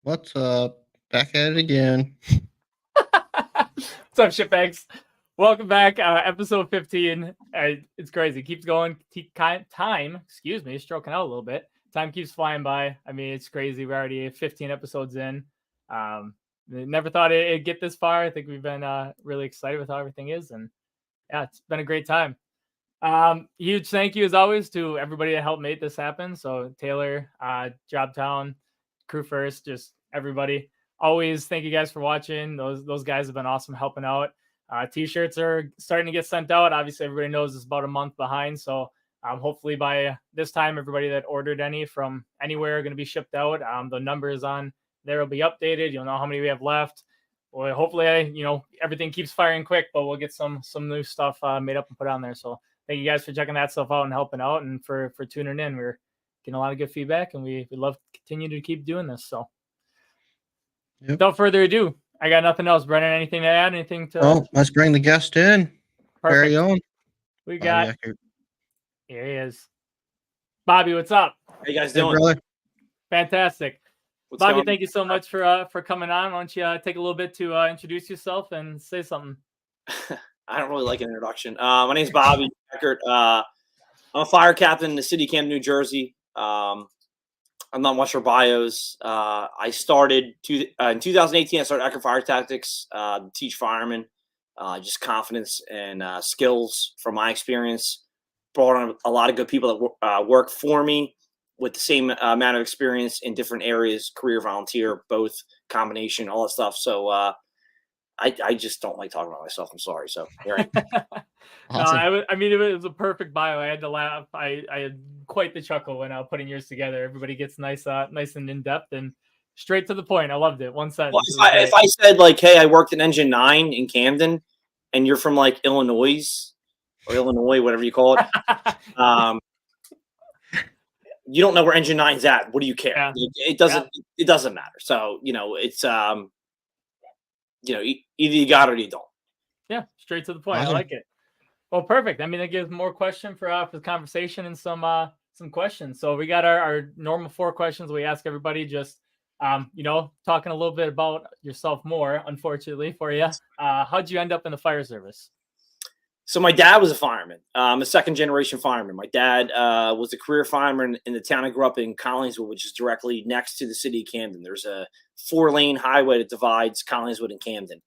What's up? Back at it again. What's up, shitbags? Welcome back. Episode 15. It's crazy. Keeps going. Time, excuse me, stroking out a little bit. Time keeps flying by. I mean, it's crazy. We're already 15 episodes in. Never thought it'd get this far. I think we've been really excited with how everything is. And yeah, it's been a great time. Huge thank you, as always, to everybody that helped make this happen. So Taylor, Jobtown, Crew First, just everybody. Always thank you guys for watching. Those guys have been awesome helping out. T-shirts are starting to get sent out. Obviously, everybody knows it's about a month behind. So hopefully by this time, everybody that ordered any from anywhere are going to be shipped out. The numbers on there will be updated. You'll know how many we have left. Well, hopefully, everything keeps firing quick, but we'll get some new stuff made up and put on there. So thank you guys for checking that stuff out and helping out, and for tuning in. We're getting a lot of good feedback, and we love to continue to keep doing this. So without further ado, I got nothing else. Brennan, anything to add? Anything to? Oh, let's bring the guest in. Perfect. Carry on. We got Eckert. Here he is. Bobby, what's up? How you guys doing? Hey, brother. Fantastic. Bobby, thank you so much for coming on. Why don't you take a little bit to introduce yourself and say something? I don't really like an introduction. My name's Bobby Eckert. I'm a fire captain in the city of Camden, New Jersey. I'm not much for bios. I started in 2018. I started Eckert Fire Tactics to teach firemen just confidence and skills from my experience. Brought on a lot of good people that work for me with the same amount of experience in different areas, career, volunteer, both combination, all that stuff. So I just don't like talking about myself. I'm sorry. So here I am. Awesome. I mean, it was a perfect bio. I had to laugh. I had quite the chuckle when putting yours together. Everybody gets nice and in depth and straight to the point. I loved it. One sentence. Well, if I said like, hey, I worked in Engine 9 in Camden, and you're from like Illinois or Illinois, whatever you call it, you don't know where Engine 9's at. What do you care? Yeah. It doesn't matter. So it's either you got it or you don't. Yeah, straight to the point. I like it. Well, perfect. I mean, that gives more question for the conversation and some questions. So we got our normal 4 questions we ask everybody. Just talking a little bit about yourself more. Unfortunately for you, how'd you end up in the fire service? So my dad was a fireman. I'm a second-generation fireman. My dad was a career fireman in the town I grew up in, Collingswood, which is directly next to the city of Camden. There's a 4-lane highway that divides Collingswood and Camden.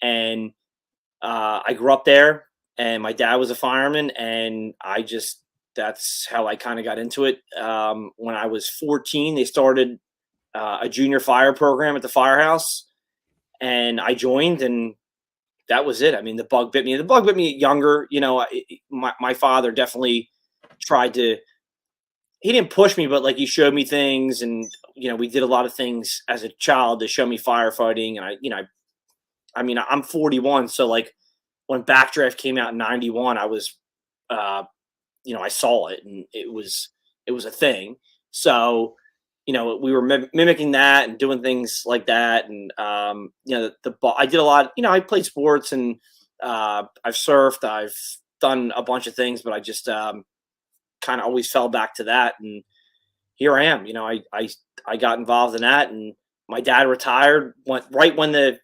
And I grew up there, and my dad was a fireman, and that's how I kind of got into it. When I was 14, they started a junior fire program at the firehouse, and I joined, and that was it. I mean, the bug bit me. The bug bit me younger. My father definitely tried to. He didn't push me, but like he showed me things, and we did a lot of things as a child to show me firefighting. And I'm 41, so like when Backdraft came out in '91, I was, I saw it, and it was a thing. So we were mimicking that and doing things like that. And, I did a lot, I played sports, and I've surfed, I've done a bunch of things, but I just kind of always fell back to that. And here I am, I got involved in that, and my dad retired right when the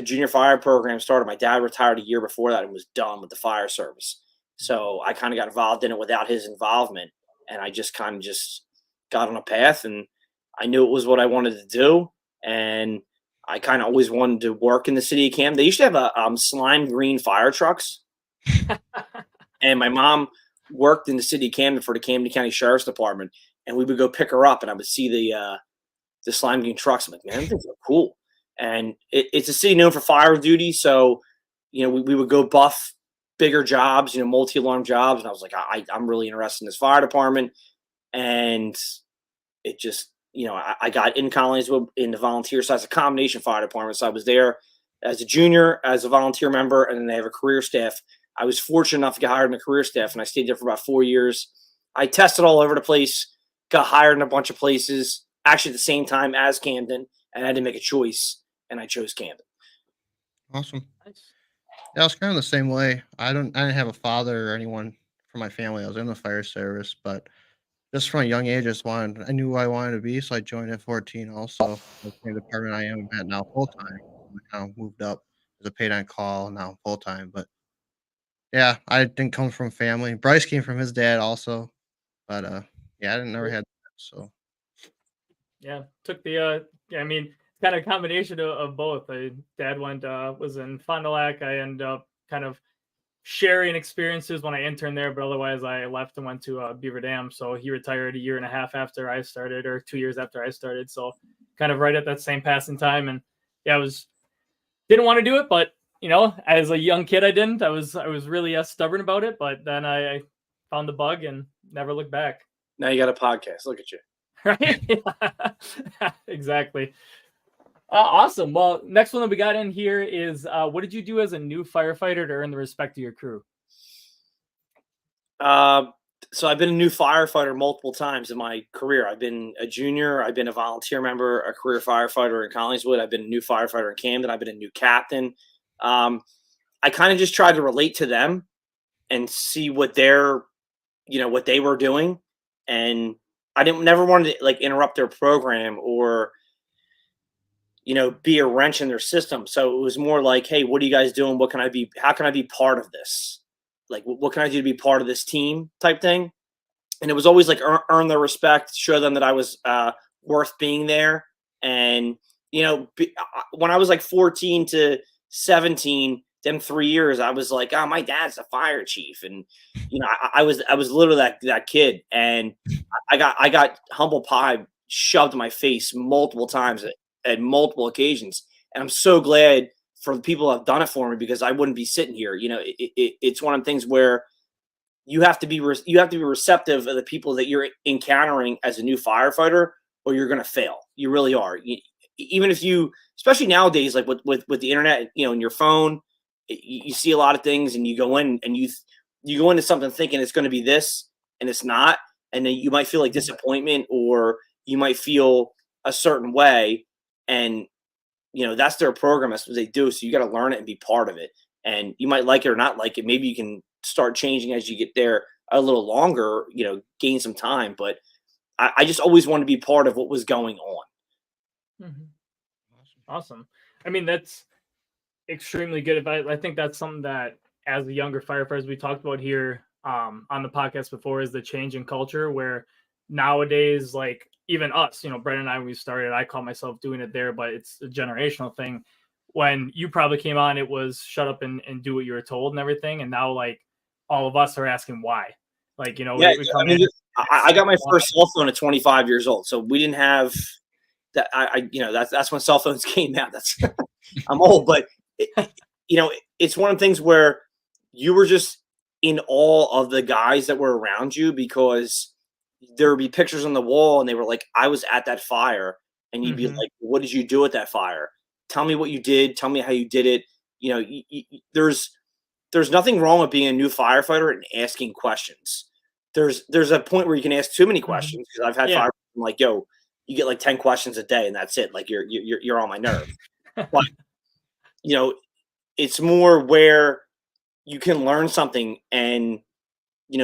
junior fire program started. My dad retired a year before that and was done with the fire service. So I kind of got involved in it without his involvement. And I just kind of got on a path, and I knew it was what I wanted to do, and I kind of always wanted to work in the city of Camden. They used to have a slime green fire trucks, and my mom worked in the city of Camden for the Camden County Sheriff's Department, and we would go pick her up, and I would see the slime green trucks. I'm like, man, things are cool. And it's a city known for fire duty, so we would go buff bigger jobs, multi-alarm jobs, and I was like, I'm really interested in this fire department, and it just. I got in Collingswood in the volunteer side. It's a combination fire department. So I was there as a junior, as a volunteer member, and then they have a career staff. I was fortunate enough to get hired in the career staff, and I stayed there for about 4 years. I tested all over the place, got hired in a bunch of places, actually at the same time as Camden, and I had to make a choice, and I chose Camden. Awesome. Nice. Yeah, I was kind of the same way. I didn't have a father or anyone from my family. I was in the fire service, but just from a young age, I knew who I wanted to be, so I joined at 14 also. The same department I am at now full time. I kind of moved up as a paid on call, now full time. But yeah, I didn't come from family. Bryce came from his dad also, but yeah, I didn't never had that, so Yeah, took the I mean, kind of combination of both. Dad went was in Fond du Lac. I ended up kind of sharing experiences when I interned there, but otherwise I left and went to Beaver Dam. So he retired a year and a half after I started, or 2 years after I started. So kind of right at that same passing time. And yeah, I was didn't want to do it, but as a young kid, I didn't. I was really stubborn about it, but then I found the bug and never looked back. Now you got a podcast. Look at you. Right? Exactly. Awesome. Well, next one that we got in here is what did you do as a new firefighter to earn the respect of your crew? So I've been a new firefighter multiple times in my career. I've been a junior. I've been a volunteer member, a career firefighter in Collingswood. I've been a new firefighter in Camden. I've been a new captain. I kind of just tried to relate to them and see what what they were doing. And I never wanted to like interrupt their program or, be a wrench in their system. So it was more like, hey, what are you guys doing? How can I be part of this? Like, what can I do to be part of this team type thing? And it was always like earn their respect, show them that I was worth being there. And, when I was like 14 to 17, them 3 years, I was like, oh, my dad's a fire chief. And, I was literally that kid. And I got humble pie shoved in my face multiple times at multiple occasions. And I'm so glad for the people that have done it for me, because I wouldn't be sitting here. It's one of the things where you have to be receptive of the people that you're encountering as a new firefighter, or you're going to fail. You really are. Even if especially nowadays, like with the internet, and your phone, you see a lot of things, and you go in and you go into something thinking it's going to be this, and it's not, and then you might feel like disappointment, or you might feel a certain way, and that's their program. That's what they do. So you got to learn it and be part of it. And you might like it or not like it. Maybe you can start changing as you get there a little longer, gain some time. But I just always wanted to be part of what was going on. Mm-hmm. Awesome. I mean, that's extremely good. I think that's something that as the younger firefighters we talked about here on the podcast before, is the change in culture, where nowadays, like even us, Brent and I, when we started, I call myself doing it there, but it's a generational thing. When you probably came on, it was shut up and do what you were told and everything. And now, like, all of us are asking why. Like, Yeah, I got my first cell phone at 25 years old. So we didn't have that. That's when cell phones came out. That's I'm old, but it's one of the things where you were just in awe of the guys that were around you, because there would be pictures on the wall and they were like, I was at that fire. And you'd be like, what did you do at that fire? Tell me what you did. Tell me how you did it. There's nothing wrong with being a new firefighter and asking questions. There's a point where you can ask too many questions, because I've had firefighters like, yo, you get like 10 questions a day and that's it. Like you're on my nerve. But it's more where you can learn something and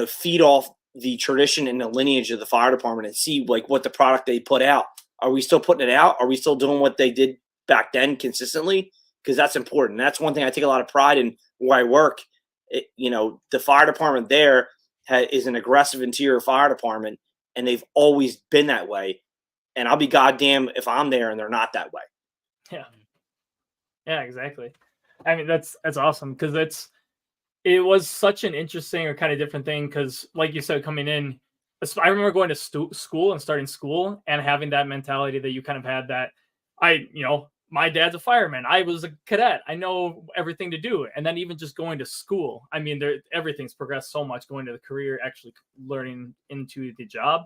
feed off the tradition and the lineage of the fire department, and see like what the product they put out. Are we still putting it out? Are we still doing what they did back then consistently? Because that's important. That's one thing I take a lot of pride in where I work. The fire department there is an aggressive interior fire department, and they've always been that way. And I'll be goddamn if I'm there and they're not that way. Yeah, exactly. I mean, that's awesome, because it was such an interesting or kind of different thing, because like you said, coming in, I remember going to school and starting school and having that mentality that you kind of had, that my dad's a fireman. I was a cadet. I know everything to do. And then even just going to school, I mean, everything's progressed so much going to the career, actually learning into the job.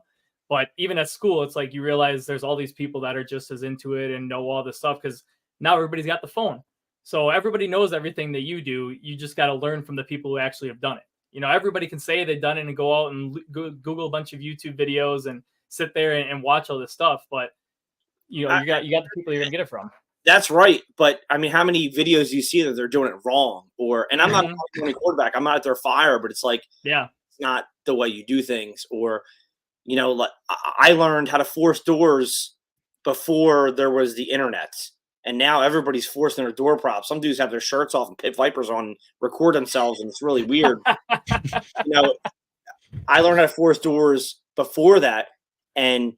But even at school, it's like you realize there's all these people that are just as into it and know all this stuff, because now everybody's got the phone. So everybody knows everything that you do. You just got to learn from the people who actually have done it. Everybody can say they've done it and go out and Google a bunch of YouTube videos and sit there and watch all this stuff. But you got the people you're gonna get it from. That's right. But I mean, how many videos do you see that they're doing it wrong? And I'm not a quarterback. I'm not at their fire, but it's like, it's not the way you do things. Or, You know, like I learned how to force doors before there was the internet, and now everybody's forcing their door props. Some dudes have their shirts off and pit vipers on, and record themselves, and it's really weird. You know, I learned how to force doors before that, and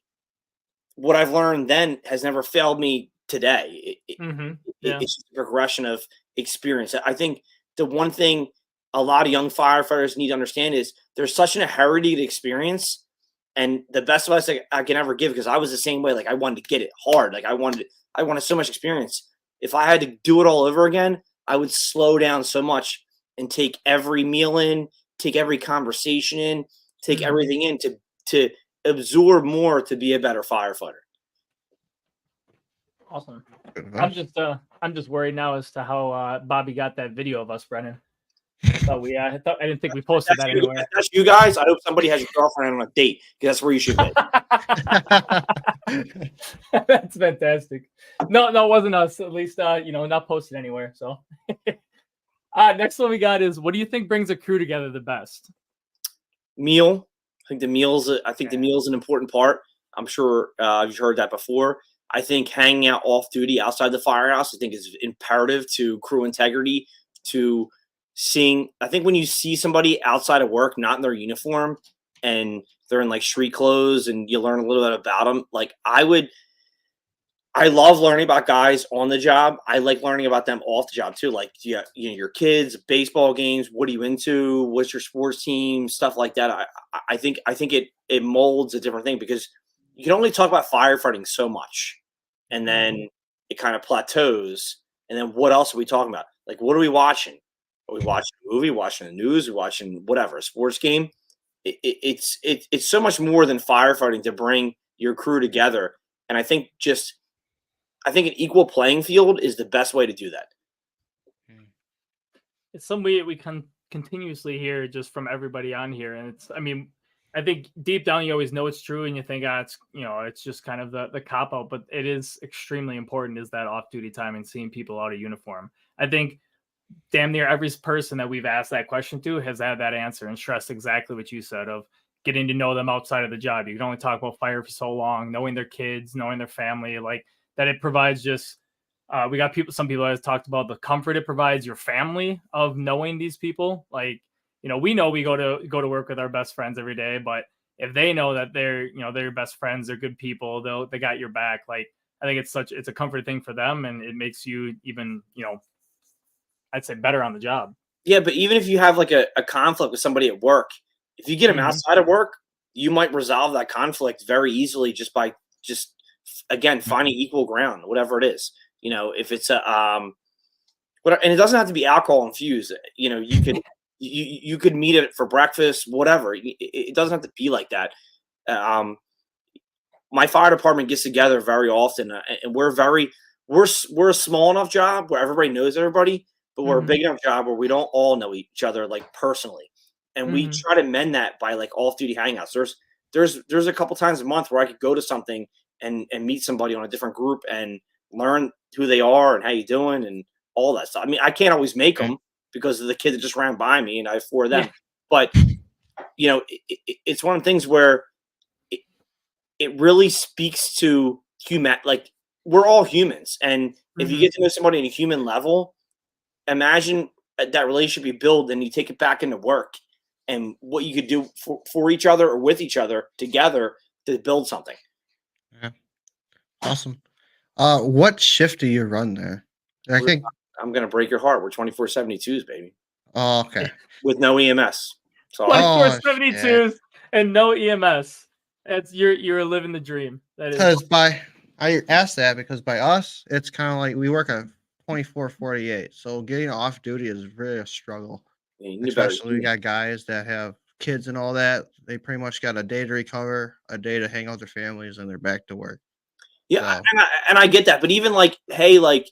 what I've learned then has never failed me today. Yeah. It's just a progression of experience. I think the one thing a lot of young firefighters need to understand is there's such an inherited experience, and the best advice I can ever give, because I was the same way. Like I wanted to get it hard. Like I wanted so much experience. If I had to do it all over again, I would slow down so much and take every meal in, take every conversation in, take everything in to absorb more to be a better firefighter. Awesome. Good advice. I'm just worried now as to how Bobby got that video of us, Brennan. I didn't think we posted that anywhere. If that's you guys, I hope somebody has your girlfriend on a date, because that's where you should be. That's fantastic. No, it wasn't us. At least, not posted anywhere. So, next one we got is, what do you think brings a crew together the best? Meal. I think the meal's an important part. I'm sure you've heard that before. I think hanging out off duty outside the firehouse, I think, is imperative to crew integrity, to seeing. I think when you see somebody outside of work, not in their uniform, and they're in like street clothes, and you learn a little bit about them. Like I love learning about guys on the job. I like learning about them off the job too. Like, your kids, baseball games. What are you into? What's your sports team? Stuff like that. I think it molds a different thing, because you can only talk about firefighting so much, and then it kind of plateaus. And then what else are we talking about? Like, what are we watching? Are we watching a movie? Watching the news? Watching whatever, a sports game? It's so much more than firefighting to bring your crew together. And I think an equal playing field is the best way to do that. It's something we can continuously hear just from everybody on here. And I think deep down, you always know it's true, and you think, it's just kind of the cop out, but it is extremely important, is that off duty time and seeing people out of uniform. I think damn near every person that we've asked that question to has had that answer and stressed exactly what you said, of getting to know them outside of the job. You can only talk about fire for so long, knowing their kids, knowing their family, like that. It provides just, we got some people that have talked about the comfort it provides your family of knowing these people. Like, we know we go to work with our best friends every day, but if they know that they're your best friends, they're good people, they got your back. Like, I think it's a comfort thing for them, and it makes you even, I'd say, better on the job. Yeah, but even if you have like a conflict with somebody at work, if you get them outside of work, you might resolve that conflict very easily just by again finding equal ground, whatever it is. If it's and it doesn't have to be alcohol infused. You could you could meet it for breakfast, whatever. It doesn't have to be like that. My fire department gets together very often, and we're a small enough job where everybody knows everybody, but we're a big enough job where we don't all know each other like personally, and we try to mend that by like off duty hangouts. There's a couple times a month where I could go to something and meet somebody on a different group and learn who they are and how you doing and all that stuff. I mean, I can't always make them because of the kid that just ran by me, and I have 4 of them. Yeah. But it's one of the things where it really speaks to human. Like, we're all humans, and if you get to know somebody on a human level, imagine that relationship you build, and you take it back into work, and what you could do for each other or with each other together to build something. Yeah, awesome. What shift do you run there? I think I'm gonna break your heart. We're 24/72s, baby. Oh, okay. With no EMS. So 24/72s and no EMS. You're living the dream. That is. I asked that because by us, it's kind of like we work a 24/48. So getting off duty is really a struggle. Especially we got guys that have kids and all that. They pretty much got a day to recover, a day to hang out with their families, and they're back to work. Yeah, so. and I get that, but even like, hey, like,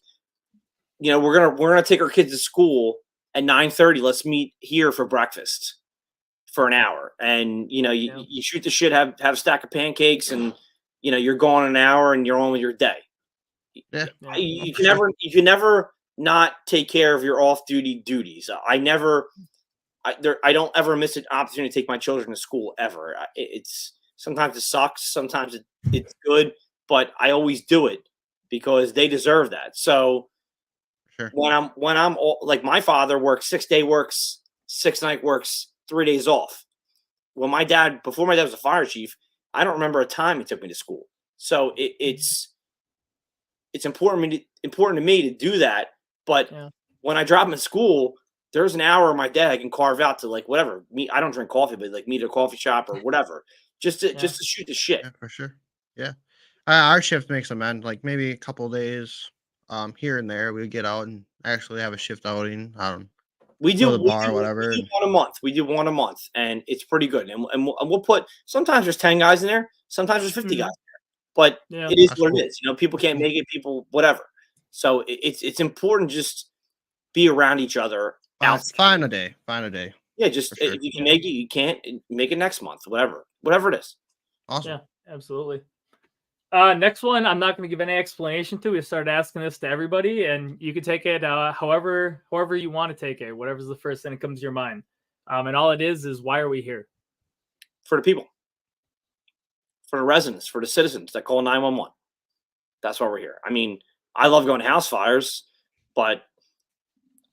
we're gonna take our kids to school at 9:30. Let's meet here for breakfast for an hour, and you shoot the shit, have a stack of pancakes, and you're gone an hour, and you're on with your day. Yeah, you can never not take care of your off-duty duties. I don't ever miss an opportunity to take my children to school ever. Sometimes it sucks. Sometimes it's good, but I always do it because they deserve that. So Sure. when I'm like my father works 6-day works, 6-night works, 3 days off. Before my dad was a fire chief, I don't remember a time he took me to school. So it's important to me to do that. But when I drop him at school, there's an hour of my day I can carve out to like whatever. I don't drink coffee, but like meet at a coffee shop or whatever, just to shoot the shit. Yeah, for sure. Yeah. Our shift makes them end like maybe a couple days here and there. We get out and actually have a shift outing. We Go do, to the bar or whatever. we do one a month. We do one a month, and it's pretty good. And we'll put sometimes there's 10 guys in there, sometimes there's 50 guys in there, but it is That's what cool. it is. You know, people can't make it, people whatever. So it's important to just be around each other. Find a day. Yeah, just sure. if you can make it, you can't make it next month, whatever it is. Awesome. Yeah, absolutely. Next one, I'm not going to give any explanation to. We started asking this to everybody, and you can take it however you want to take it, whatever's the first thing that comes to your mind. And all it is why are we here? For the people, for the residents, for the citizens that call 911. That's why we're here. I mean, I love going to house fires, but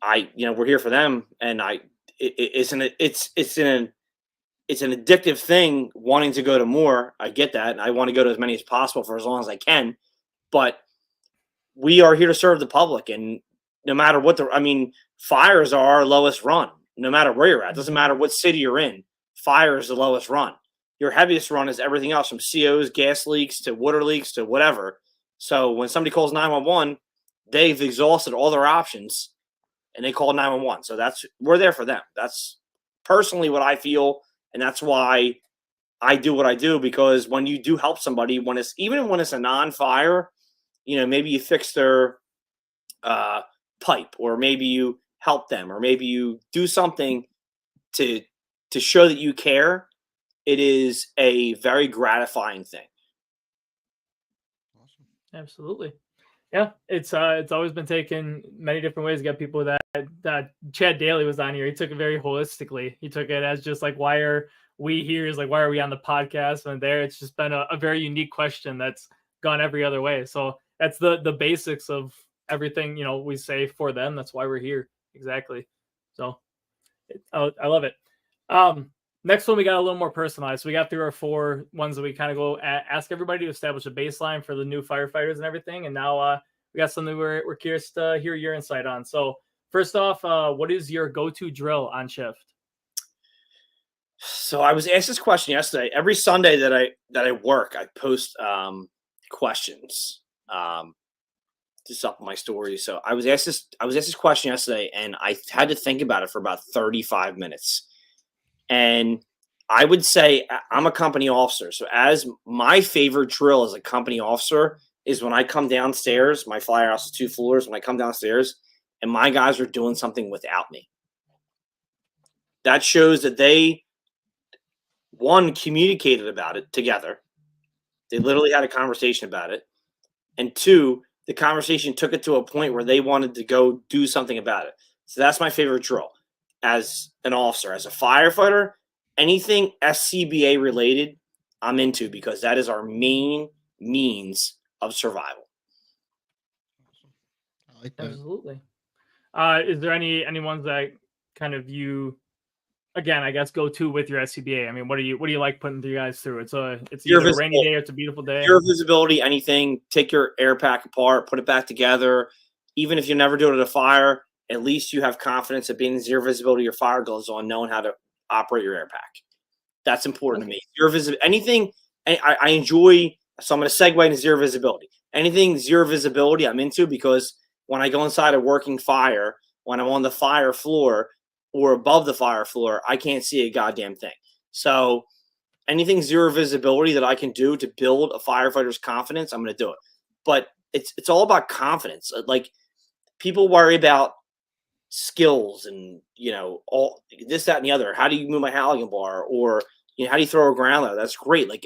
we're here for them, and it's an addictive thing wanting to go to more. I get that, and I want to go to as many as possible for as long as I can. But we are here to serve the public, and no matter what fires are our lowest run. No matter where you're at, doesn't matter what city you're in. Fire is the lowest run. Your heaviest run is everything else, from COs, gas leaks, to water leaks, to whatever. So when somebody calls 911, they've exhausted all their options, and they call 911. So we're there for them. That's personally what I feel. And that's why I do what I do, because when you do help somebody, even when it's a non-fire, maybe you fix their pipe, or maybe you help them, or maybe you do something to show that you care. It is a very gratifying thing. Awesome. Absolutely. Yeah, it's always been taken many different ways. You got people that Chad Daly was on here. He took it very holistically. He took it as just like, why are we here? Is like, why are we on the podcast? And there, it's just been a very unique question that's gone every other way. So that's the basics of everything, we say for them. That's why we're here. Exactly. So I love it. Next one, we got a little more personalized. So we got through our 4 ones that we kind of go ask everybody to establish a baseline for the new firefighters and everything. And now we got something we're curious to hear your insight on. So first off, what is your go-to drill on shift? So I was asked this question yesterday. Every Sunday that I work, I post questions to supplement my story. So I was asked this question yesterday, and I had to think about it for about 35 minutes. And I would say I'm a company officer. So as my favorite drill as a company officer is when I come downstairs, my firehouse is 2 floors. When I come downstairs and my guys are doing something without me, that shows that they, one, communicated about it together. They literally had a conversation about it. And 2, the conversation took it to a point where they wanted to go do something about it. So that's my favorite drill as an officer. As a firefighter, anything SCBA related, I'm into, because that is our main means of survival. I like that. Absolutely. Is there any ones that kind of you, again, I guess, go to with your SCBA? I mean, what do you like putting you guys through? It's either a rainy day or it's a beautiful day. Your visibility, anything. Take your air pack apart, put it back together. Even if you never do it at a fire, at least you have confidence of being zero visibility, your fire gloves on, knowing how to operate your air pack. That's important to me. Zero visibility, anything. I enjoy. So I'm going to segue into zero visibility. Anything zero visibility, I'm into, because when I go inside a working fire, when I'm on the fire floor or above the fire floor, I can't see a goddamn thing. So anything zero visibility that I can do to build a firefighter's confidence, I'm going to do it. But it's all about confidence. Like, people worry about skills and, all this, that, and the other. How do you move my Halligan bar? Or, how do you throw a ground ladder? That's great. Like,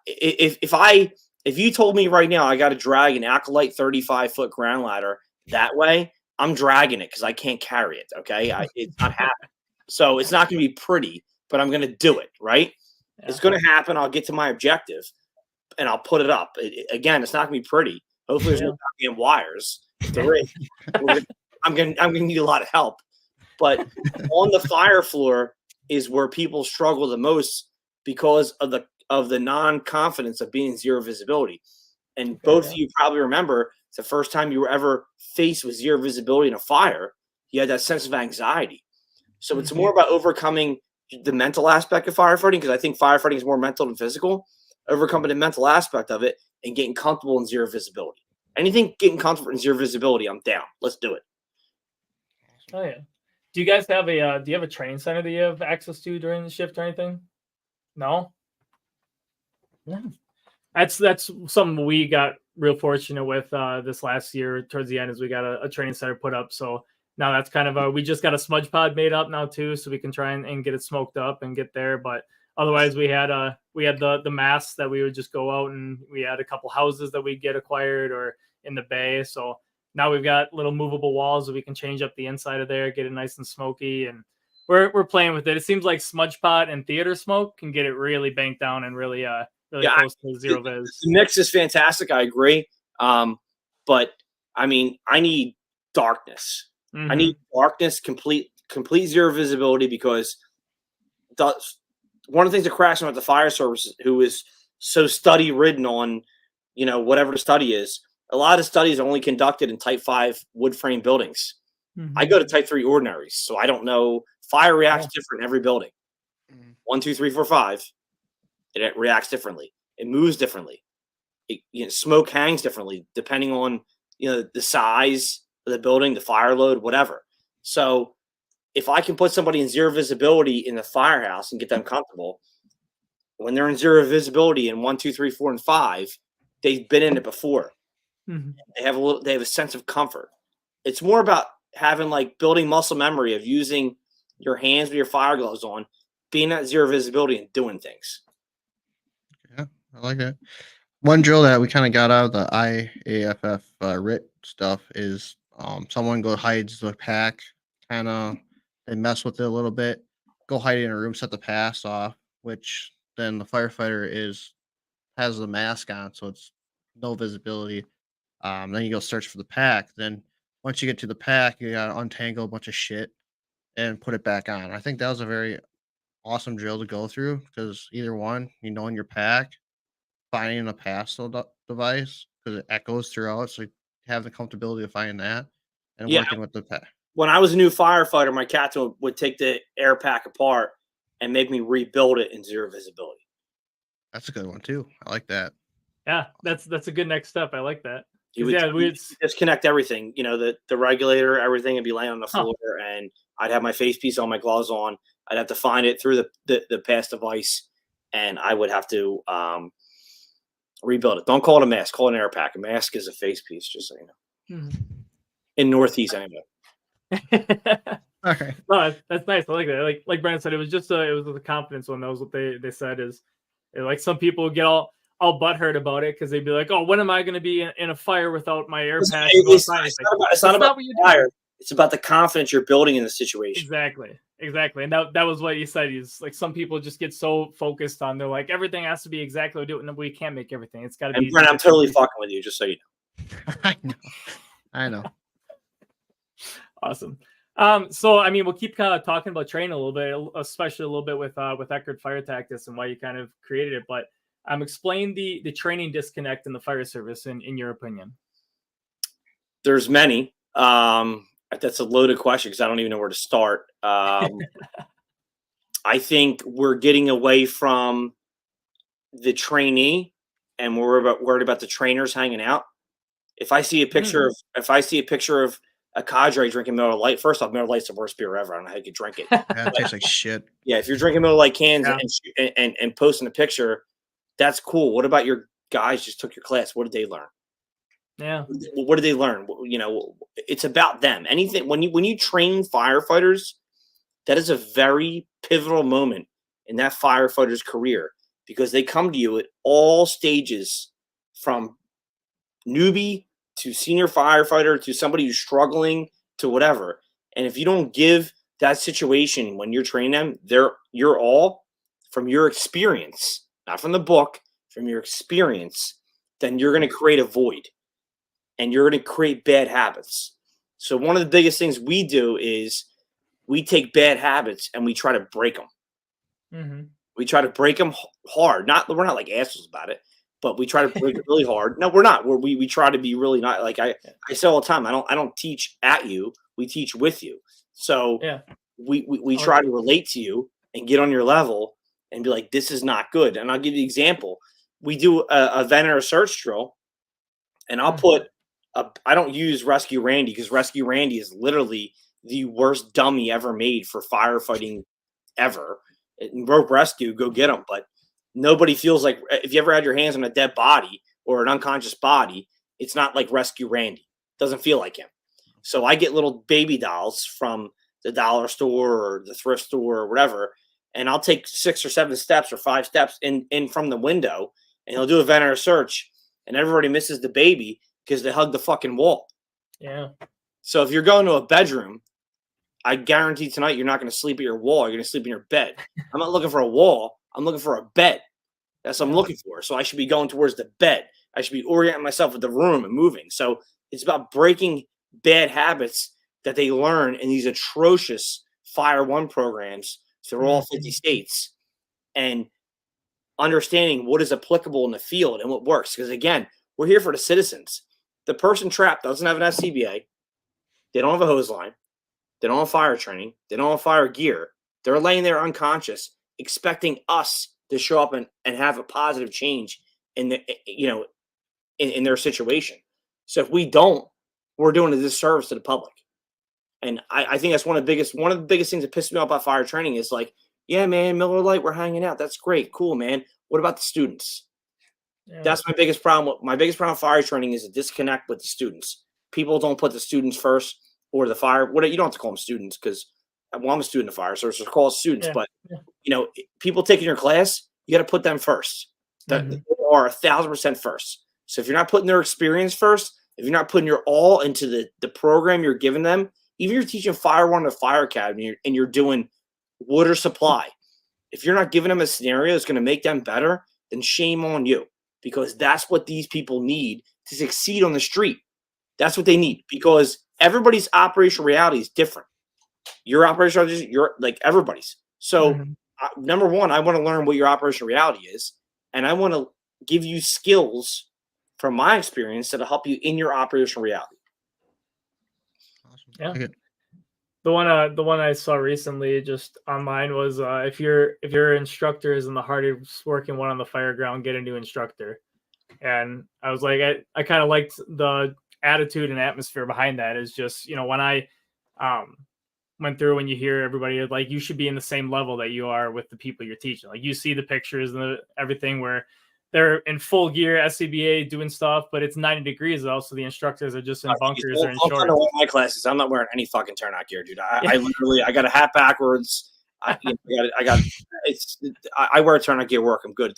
if you told me right now I got to drag an Acolyte 35-foot ground ladder that way, I'm dragging it because I can't carry it. Okay. It's not happening. So it's not going to be pretty, but I'm going to do it. Right. It's going to happen. I'll get to my objective, and I'll put it up. Again, it's not going to be pretty. Hopefully, there's no goddamn wires. If there is, I'm going to need a lot of help. But on the fire floor is where people struggle the most because of the non-confidence of being in zero visibility. And both of you probably remember it's the first time you were ever faced with zero visibility in a fire. You had that sense of anxiety. So it's more about overcoming the mental aspect of firefighting, because I think firefighting is more mental than physical. Overcoming the mental aspect of it and getting comfortable in zero visibility. Anything getting comfortable in zero visibility, I'm down. Let's do it. Oh yeah. Do you guys have do you have a training center that you have access to during the shift or anything? No. Yeah. That's something we got real fortunate with this last year towards the end, is we got a training center put up. So now that's kind of we just got a smudge pod made up now too, so we can try and get it smoked up and get there. But otherwise we had the masts that we would just go out, and we had a couple houses that we'd get acquired or in the bay. So now we've got little movable walls that we can change up the inside of there, get it nice and smoky, and we're playing with it. It seems like smudge pot and theater smoke can get it really banked down and really close to zero vis. The mix is fantastic. I agree. But I mean, I need darkness. I need darkness, complete zero visibility, because one of the things that cracks me about the fire service, who is so study ridden on, whatever the study is, a lot of studies are only conducted in type 5 wood frame buildings. I go to type 3 ordinaries, so I don't know. Fire reacts different in every building. 1, 2, 3, 4, 5. It reacts differently. It moves differently. Smoke hangs differently depending on the size of the building, the fire load, whatever. So if I can put somebody in zero visibility in the firehouse and get them comfortable, when they're in zero visibility in 1, 2, 3, 4, and 5, they've been in it before. They have a sense of comfort. It's more about having building muscle memory of using your hands with your fire gloves on, being at zero visibility and doing things. Yeah, I like that. One drill that we kind of got out of the IAFF RIT stuff is someone hides the pack, kind of they mess with it a little bit, go hide in a room, set the pass off, which then the firefighter has the mask on, so it's no visibility. Then you go search for the pack. Then once you get to the pack, you gotta untangle a bunch of shit and put it back on. I think that was a very awesome drill to go through, because either one, in your pack, finding a device, because it echoes throughout, so you have the comfortability of finding that and working with the pack. When I was a new firefighter, my captain would take the air pack apart and make me rebuild it in zero visibility. That's a good one too. I like that. Yeah, that's a good next step. I like that. We disconnect everything. The regulator, everything would be laying on the floor, and I'd have my face piece on, my gloves on. I'd have to find it through the pass device, and I would have to rebuild it. Don't call it a mask. Call it an air pack. A mask is a face piece, just so you know. In Northeast, anyway. All right. No, that's nice. I like that. Like Brandon said, it was just it was the confidence one. That was what they said is some people get all butthurt about it because they'd be like, "Oh, when am I going to be in a fire without my air pack?" It's not about the fire. It's about the confidence you're building in the situation. Exactly. And that was what you said. He's some people just get so focused on, they're like, everything has to be exactly what we do. No, we can't make everything. It's got to be. And Brent, I'm totally fucking with you, just so you know. I know. Awesome. So I mean, we'll keep kind of talking about training a little bit, especially a little bit with Eckert Fire Tactics and why you kind of created it. But explain the training disconnect in the fire service in your opinion. There's many. That's a loaded question because I don't even know where to start. I think we're getting away from the trainee, and we're worried about the trainers hanging out. If I see a picture of a cadre drinking Miller Lite, first off, Miller Lite's the worst beer ever. I don't know how you could drink it. Yeah, it tastes like shit. Yeah, if you're drinking Miller Lite cans and posting a picture, that's cool. What about your guys just took your class? What did they learn? Yeah. What did they learn? It's about them. Anything when you train firefighters, that is a very pivotal moment in that firefighter's career because they come to you at all stages, from newbie to senior firefighter to somebody who's struggling to whatever. And if you don't give that situation when you're training them, you're all from your experience, not from the book, from your experience, then you're going to create a void and you're going to create bad habits. So one of the biggest things we do is we take bad habits and we try to break them. Mm-hmm. We try to break them hard. We're not like assholes about it, but we try to break it really hard. No, we're not. We try to be really not like I say all the time. I don't teach at you. We teach with you. So we try to relate to you and get on your level and be like, this is not good. And I'll give you an example. We do a Venner search drill, and I'll put I don't use Rescue Randy because Rescue Randy is literally the worst dummy ever made for firefighting ever. Rope rescue, go get them. But nobody feels like if you ever had your hands on a dead body or an unconscious body, it's not like Rescue Randy. Doesn't feel like him. So I get little baby dolls from the dollar store or the thrift store or whatever, and I'll take 6 or 7 steps or 5 steps in from the window, and he'll do a Venner search, and everybody misses the baby because they hug the fucking wall. Yeah. So if you're going to a bedroom, I guarantee tonight you're not going to sleep at your wall. You're going to sleep in your bed. I'm not looking for a wall. I'm looking for a bed. That's what I'm looking for. So I should be going towards the bed. I should be orienting myself with the room and moving. So it's about breaking bad habits that they learn in these atrocious Fire One programs through all 50 states and understanding what is applicable in the field and what works. Because again, we're here for the citizens. The person trapped doesn't have an SCBA. They don't have a hose line. They don't have fire training. They don't have fire gear. They're laying there unconscious, expecting us to show up and have a positive change in the in their situation. So if we don't, we're doing a disservice to the public. And I think that's one of the biggest things that pisses me off about fire training is like, yeah, man, Miller Lite, we're hanging out. That's great, cool, man. What about the students? Yeah. That's my biggest problem. My biggest problem with fire training is a disconnect with the students. People don't put the students first. Or the fire, you don't have to call them students because I'm a student of fire, so it's called students. Yeah. But people taking your class, you got to put them first. They are 1,000% first. So if you're not putting their experience first, if you're not putting your all into the program you're giving them, even if you're teaching Fire One to Fire Academy and you're doing water supply, if you're not giving them a scenario that's going to make them better, then shame on you because that's what these people need to succeed on the street. That's what they need because everybody's operational reality is different. Your operational reality, you're like everybody's. So number one, I want to learn what your operational reality is. And I want to give you skills from my experience that'll help you in your operational reality. Awesome. Yeah. Okay. The one I saw recently just online was if your instructor is in the hardest working one on the fire ground, get a new instructor. And I was like, I kind of liked the attitude and atmosphere behind that is just, when I went through and you hear everybody like you should be in the same level that you are with the people you're teaching. Like you see the pictures and everything where they're in full gear, SCBA doing stuff, but it's 90 degrees though. So the instructors are just in bunkers or in shorts. All my classes, I'm not wearing any fucking turnout gear, dude. I literally, I got a hat backwards. I wear a turnout gear work. I'm good.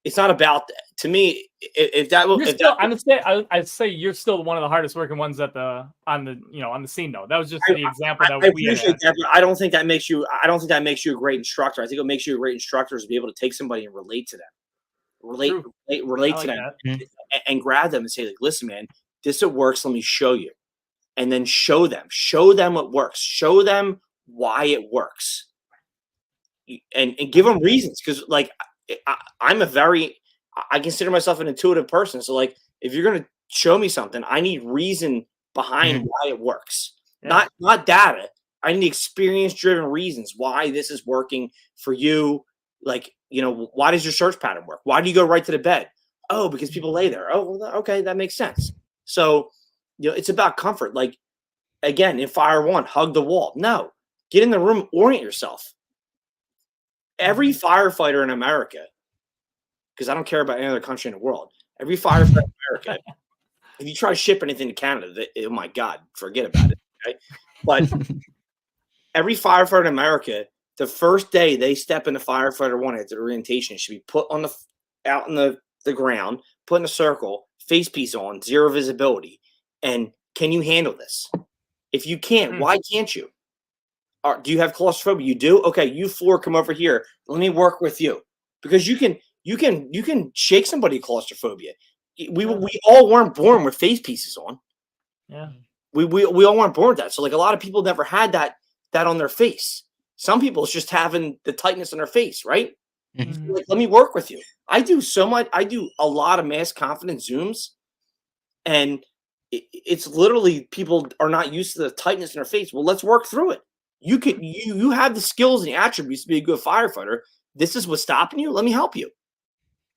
It's not about to me. If that was, I'd say you're still one of the hardest working ones on the scene though. That was just the example that I appreciate that. But I don't think that makes you. I don't think that makes you a great instructor. I think what makes you a great instructor is to be able to take somebody and relate to them, relate to them, and grab them and say like, "Listen, man, this it works. Let me show you," and then show them what works. Show them why it works, and give them reasons because like. I consider myself an intuitive person. So like, if you're going to show me something, I need reason behind why it works, not data. I need experience driven reasons why this is working for you. Like, why does your search pattern work? Why do you go right to the bed? Oh, because people lay there. Oh, well, okay. That makes sense. So, it's about comfort. Like again, in Fire One, hug the wall. No, get in the room, orient yourself. Every firefighter in America, because I don't care about any other country in the world, every firefighter in America, if you try to ship anything to Canada, oh my God, forget about it. Okay? But every firefighter in America, the first day they step into Firefighter One at the orientation, should be put out in the ground, put in a circle, face piece on, zero visibility. And can you handle this? If you can't, why can't you? Do you have claustrophobia? You do? Okay, you four come over here. Let me work with you because you can shake somebody claustrophobia. We all weren't born with face pieces on. Yeah. We all weren't born with that. So like a lot of people never had that on their face. Some people it's just having the tightness on their face, right? Mhm. Like, let me work with you. I do so much. I do a lot of mass confidence Zooms, and it's literally people are not used to the tightness in their face. Well, let's work through it. You have the skills and the attributes to be a good firefighter. This is what's stopping you. Let me help you.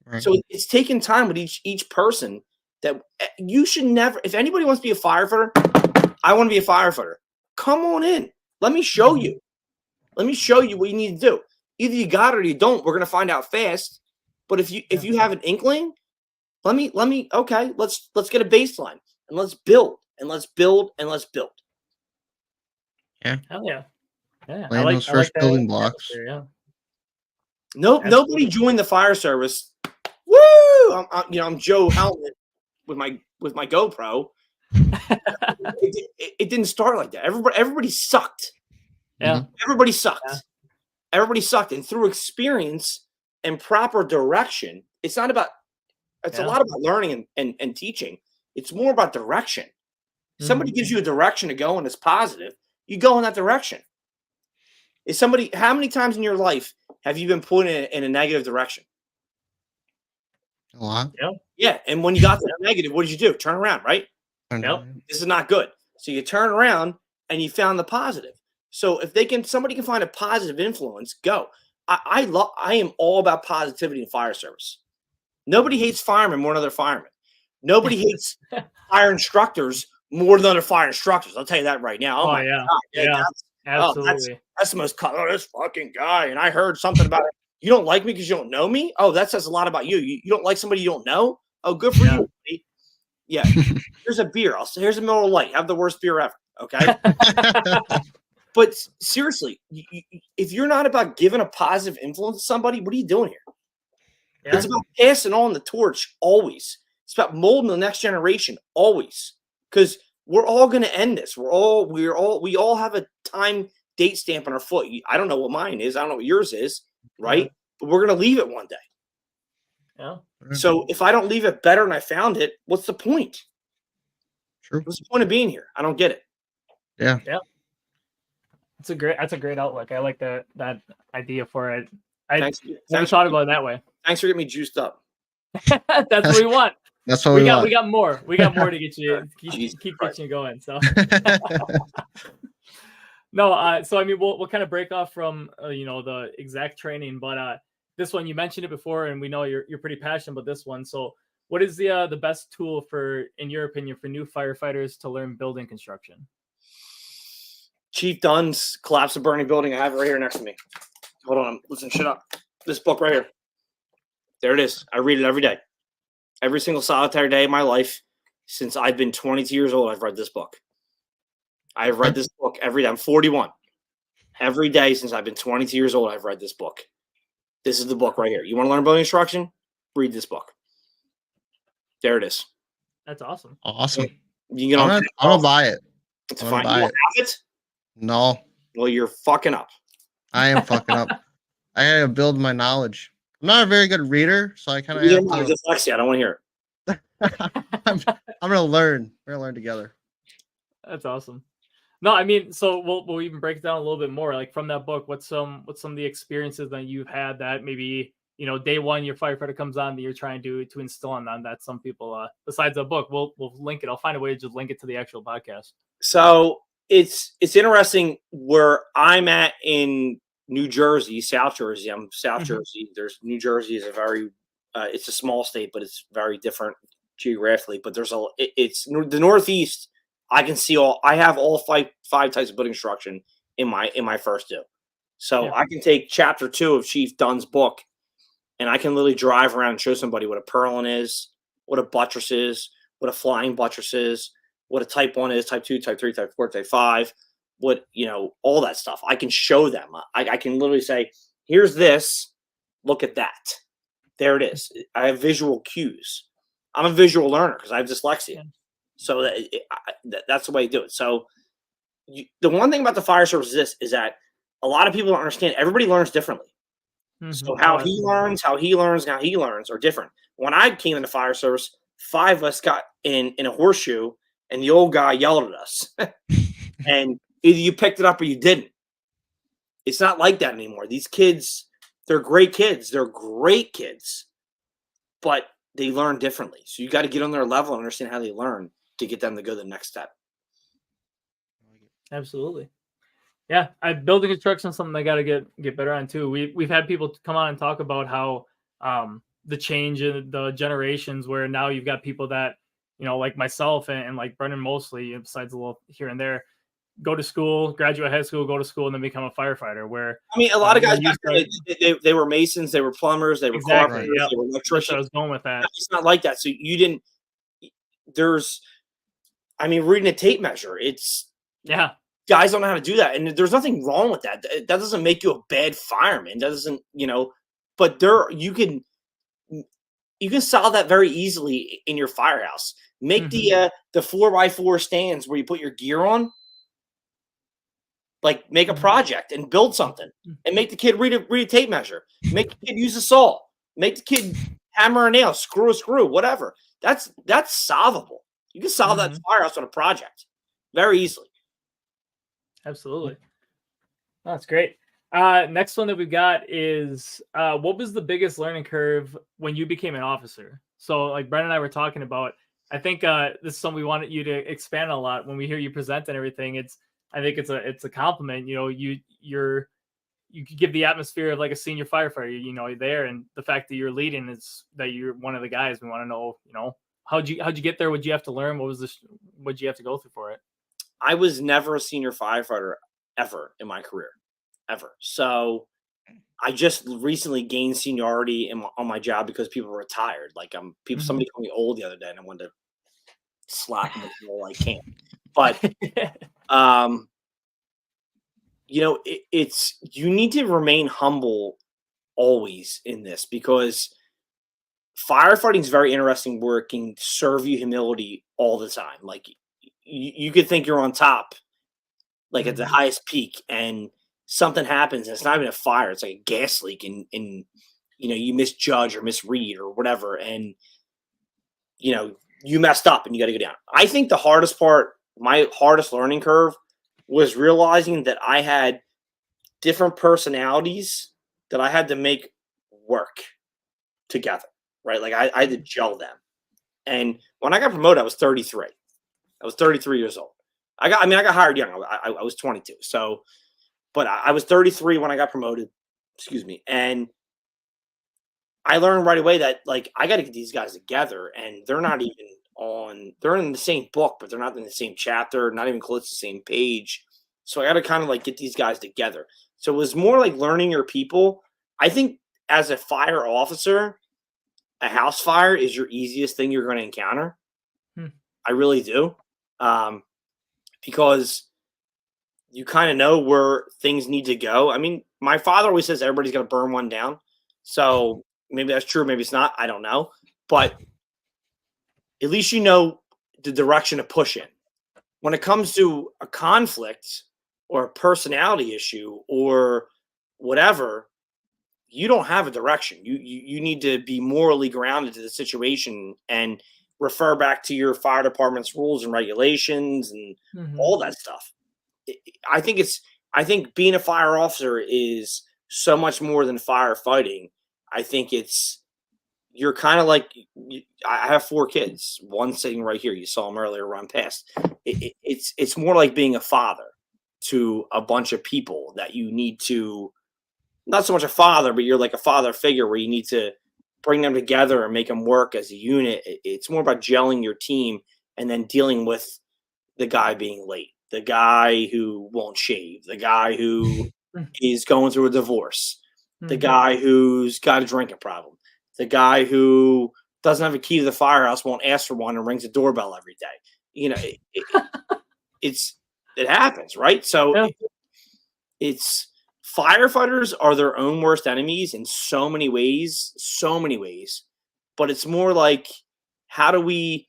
Right. So it's taking time with each person that you should never. If anybody wants to be a firefighter, I want to be a firefighter. Come on in. Let me show you. Let me show you what you need to do. Either you got it or you don't. We're gonna find out fast. But if you have an inkling, let me okay. Let's get a baseline and let's build and let's build and let's build. Yeah. Hell yeah. Yeah. Laying those I first that building blocks. atmosphere, yeah. Nobody Absolutely. joined the fire service. Woo! I'm Joe Helmet with my GoPro. It didn't start like that. Everybody sucked. Yeah. Everybody sucked. Yeah. Everybody sucked. And through experience and proper direction, it's not about. It's a lot about learning and teaching. It's more about direction. Somebody gives you a direction to go in that's positive, you go in that direction. How many times in your life have you been put in a negative direction? A lot. Yeah. And when you got to the negative, what did you do? Turn around, right? Yep. This is not good. So you turn around and you found the positive. So if somebody can find a positive influence, go. I am all about positivity in fire service. Nobody hates firemen more than other firemen. Nobody hates fire instructors more than other fire instructors. I'll tell you that right now. Oh, my yeah. God. Yeah. Absolutely. That's the most this fucking guy. And I heard something about it. You don't like me because you don't know me? Oh, that says a lot about you. You don't like somebody you don't know? Oh, good for you, buddy. Yeah. Here's a beer. Here's a Miller Lite. Have the worst beer ever. Okay. But seriously, if you're not about giving a positive influence to somebody, what are you doing here? Yeah. It's about passing on the torch always. It's about molding the next generation always. Because we're all going to end this. We all have a time date stamp on our foot. I don't know what mine is. I don't know what yours is, right? Yeah. But we're going to leave it one day. Yeah. So if I don't leave it better than I found it, what's the point? True. What's the point of being here? I don't get it. Yeah. Yeah. That's a great outlook. I like that idea for it. I never thought about it that way. Thanks for getting me juiced up. That's what we want. That's what we want. We got more. We got more to get you Jesus keep Christ. getting you going. So no, so I mean we'll kind of break off from the exact training, but this one you mentioned it before, and we know you're pretty passionate about this one. So what is the best tool in your opinion, for new firefighters to learn building construction? Chief Dunn's Collapse of Burning Building. I have it right here next to me. Hold on. Listen, shut up. This book right here. There it is. I read it every day. Every single solitary day of my life since I've been 22 years old, I've read this book. I've read this book every day. I'm 41. Every day since I've been 22 years old, I've read this book. This is the book right here. You want to learn building instruction? Read this book. There it is. That's awesome. Awesome. You can I'm gonna buy it. It's I'm fine. gonna You buy don't it. have it? No, Well, you're fucking up. I am fucking up. I gotta build my knowledge. I'm not a very good reader, so I kind of Neither have am I. to. Dyslexia. I don't want to hear it. I'm gonna learn. We're gonna learn together. That's awesome. No, I mean, so we'll even break it down a little bit more. Like from that book, what's some of the experiences that you've had that maybe day one your firefighter comes on that you're trying to instill on them that some people besides the book, we'll link it. I'll find a way to just link it to the actual podcast. So it's interesting where I'm at in New Jersey, South Jersey. I'm South Jersey. There's New Jersey is a very it's a small state, but it's very different geographically. But there's it's the Northeast. I can see I have all five types of building construction in my first two. So I can take chapter 2 of Chief Dunn's book, and I can literally drive around and show somebody what a purlin is, what a buttress is, what a flying buttress is, what a type 1 is, type 2, type 3, type 4, type 5, what, all that stuff. I can show them. I can literally say, here's this, look at that. There it is. I have visual cues. I'm a visual learner because I have dyslexia. So that's the way you do it. So the one thing about the fire service is that a lot of people don't understand. Everybody learns differently. So how he learns, how he learns are different. When I came in the fire service, 5 of us got in a horseshoe, and the old guy yelled at us, and either you picked it up or you didn't. It's not like that anymore. These kids, they're great kids. They're great kids, but they learn differently. So you got to get on their level and understand how they learn to get them to go to the next step. Absolutely. Yeah, building construction is something I got to get better on too. We've had people come on and talk about how the change in the generations, where now you've got people that, like myself and like Brendan mostly, besides a little here and there, go to school, graduate high school, go to school, and then become a firefighter. Where I mean, a lot of guys back then, they were masons, they were plumbers, they were carpenters, yep. they were electricians. I was going with that. It's not like that. So you didn't. Reading a tape measure, it's guys don't know how to do that, and there's nothing wrong with that. That doesn't make you a bad fireman. That doesn't, but you can solve that very easily in your firehouse. Make the 4x4 stands where you put your gear on. Like, make a project and build something, and make the kid read a tape measure. Make the kid use a saw. Make the kid hammer a nail, screw a screw, whatever. That's solvable. You can solve that firehouse on a project very easily. Absolutely. That's great. Next one that we've got is what was the biggest learning curve when you became an officer? So, like Brendan and I were talking about, I think this is something we wanted you to expand on a lot. When we hear you present and everything, I think it's a compliment. You could give the atmosphere of like a senior firefighter. You're there, and the fact that you're leading is that you're one of the guys. We want to know, how'd you get there? What'd you have to learn? What'd you have to go through for it? I was never a senior firefighter ever in my career, ever. So I just recently gained seniority on my job because people were retired. Like somebody called me old the other day, and I wanted to slap them all I can. But you need to remain humble always in this, because firefighting is very interesting work, can serve you humility all the time. Like you could think you're on top, like at the highest peak, and something happens, and it's not even a fire, it's like a gas leak, and you misjudge or misread or whatever, and you messed up and you got to go down. I think the hardest part, my hardest learning curve, was realizing that I had different personalities that I had to make work together, right? Like I had to gel them. And when I got promoted, I was 33. I was 33 years old. I got hired young. I was 22. So, but I was 33 when I got promoted. Excuse me. And I learned right away that, like, I got to get these guys together, and they're not even they're in the same book, but they're not in the same chapter, not even close to the same page. So I got to kind of like get these guys together. So it was more like learning your people. I think as a fire officer, a house fire is your easiest thing you're going to encounter. I really do. Because you kind of know where things need to go. I mean, my father always says everybody's going to burn one down. So maybe that's true. Maybe it's not. I don't know. But at least you know the direction to push in. When it comes to a conflict or a personality issue or whatever, you don't have a direction. You need to be morally grounded to the situation and refer back to your fire department's rules and regulations and all that stuff. I think being a fire officer is so much more than firefighting. I think you're kind of like, I have 4 kids, one sitting right here. You saw him earlier run past. It's more like being a father to a bunch of people that you need to, not so much a father, but you're like a father figure where you need to bring them together and make them work as a unit. It's more about gelling your team and then dealing with the guy being late, the guy who won't shave, the guy who is going through a divorce, the guy who's got a drinking problem, the guy who doesn't have a key to the firehouse, won't ask for one, and rings a doorbell every day. It happens, right? So it's firefighters are their own worst enemies in so many ways, but it's more like, how do we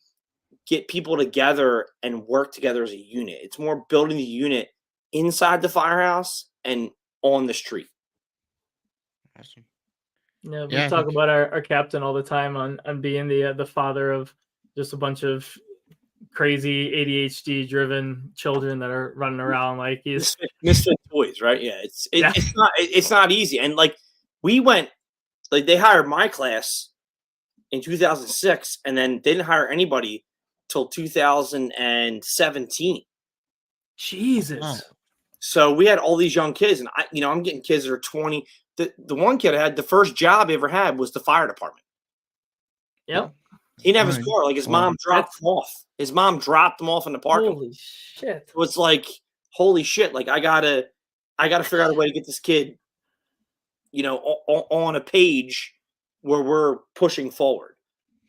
get people together and work together as a unit. It's more building the unit inside the firehouse and on the street. Awesome. Yeah, we Yeah, I talk think about our captain all the time on being the father of just a bunch of crazy ADHD driven children that are running around like he's Misfit toys, right? Yeah, yeah. it's not easy. And like we went, like they hired my class in 2006, and then they didn't hire anybody till 2017. wow. Jesus. So we had all these young kids, and I'm getting kids that are 20. The one kid I had, the first job he ever had was the fire department. Yep. He didn't have his Fine. car. Like his Well, mom dropped him off. His mom dropped him off in the parking lot. Holy shit. So it's like, holy shit! Like I gotta figure out a way to get this kid, on a page where we're pushing forward.